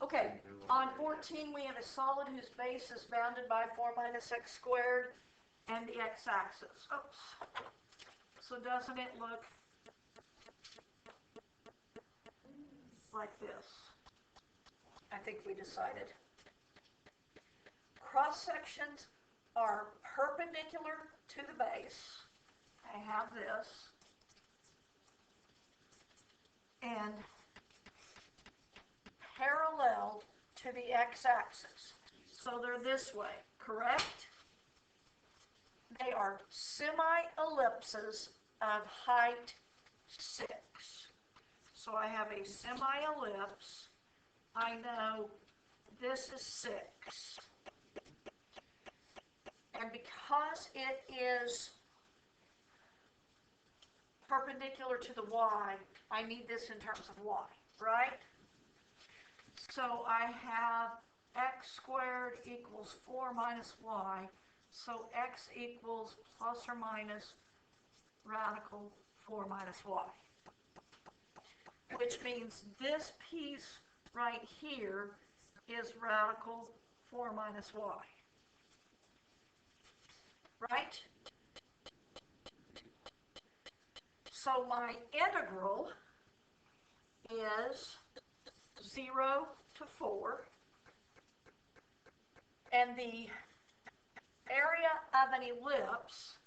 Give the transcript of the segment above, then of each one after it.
Okay, on 14 we have a solid whose base is bounded by 4 minus x squared and the x-axis. Oops. So doesn't it look like this? I think we decided. Cross sections are perpendicular to the base. I have this. And parallel to the x-axis. So they're this way, correct? They are semi-ellipses of height 6. So I have a semi-ellipse. I know this is 6. And because it is perpendicular to the y, I need this in terms of y, right? So I have x squared equals 4 minus y. So x equals plus or minus radical 4 minus y. Which means this piece right here is radical 4 minus y. Right? So my integral is 0 to 4. And the area of an ellipse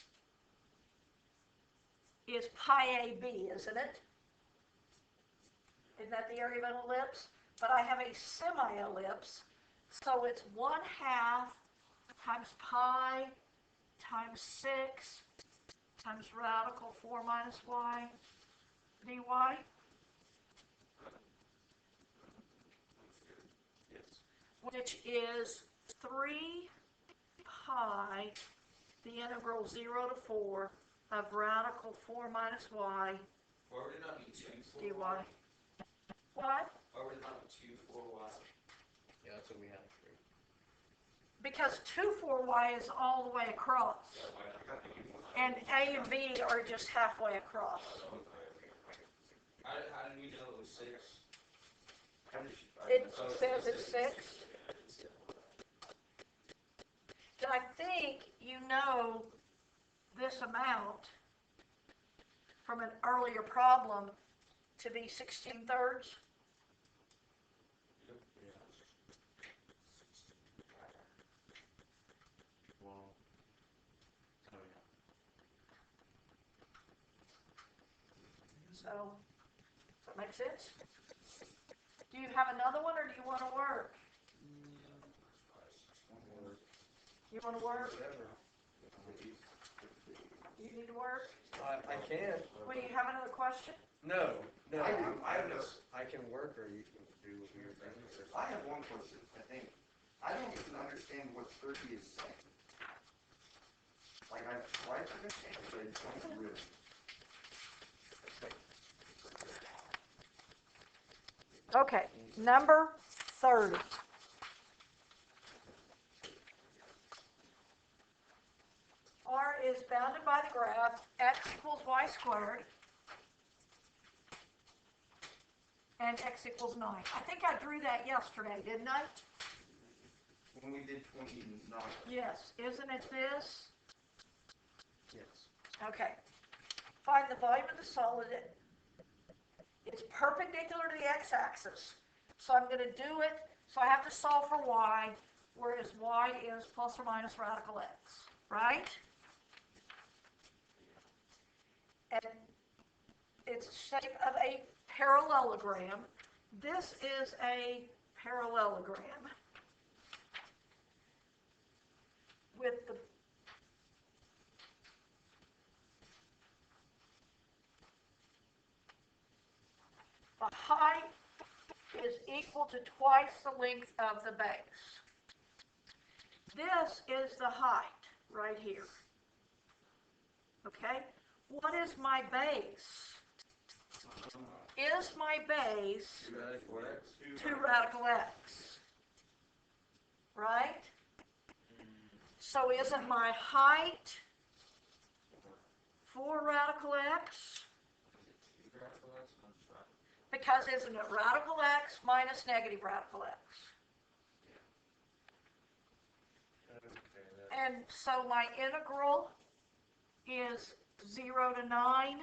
is pi AB, isn't it? Isn't that the area of an ellipse? But I have a semi-ellipse, so it's 1/2 times pi times 6 times radical 4 minus y dy. Yes. Which is 3 pi, the integral 0 to 4 of radical 4 minus y Why would it not be 2 dy. 4 y? What? Why would it not be 2 4 y? Yeah, that's what we had. Because 2 4y is all the way across. And A and B are just halfway across. How did we know it was 6? It says it's 6. I think you know this amount from an earlier problem to be 16/3. Well, oh yeah. So, does that make sense? Do you have another one, or do you want to work? You want to work? You need to work? I can. Well, you have another question? No. I do. I have no. I can work, or you can do your thing. I have one question, I think. I don't even understand what 30 is saying. Like, I've tried to understand it, but I don't really. Okay, number 30. R is bounded by the graph x equals y squared and x equals 9. I think I drew that yesterday, didn't I? When we did 29. Yes. Isn't it this? Yes. Okay. Find the volume of the solid. It's perpendicular to the x-axis. So I'm going to do it. So I have to solve for y, whereas y is plus or minus radical x. Right? And it's the shape of a parallelogram. This is a parallelogram with the height is equal to twice the length of the base. This is the height right here. Okay? What is my base? Is my base 2 radical x? Right? So isn't my height 4 radical x? Because isn't it radical x minus negative radical x? Okay, And so my integral is 0 to 9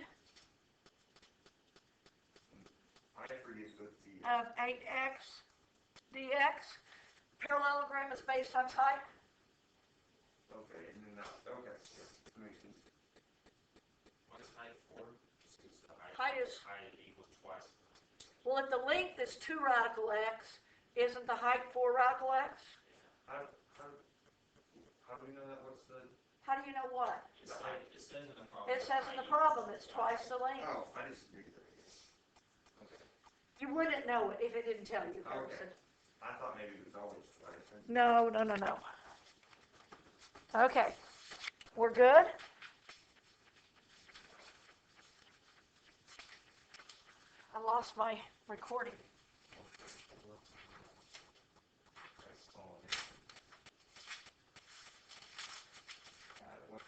I forget what the, of 8x dx. Parallelogram is base times height. okay, and then that, okay, that makes sense. What's height for? Since the Height is- height equals twice. Well, if the length is 2 radical x, isn't the height 4 radical x? How do we know that, what's the? How do you know what? It's like, it says in the problem. It says in the problem it's twice the length. Oh, I just read that. Okay, You wouldn't know it if it didn't tell you, Harrison. I thought maybe it was always twice. No, no, no, no. Okay, we're good? I lost my recording.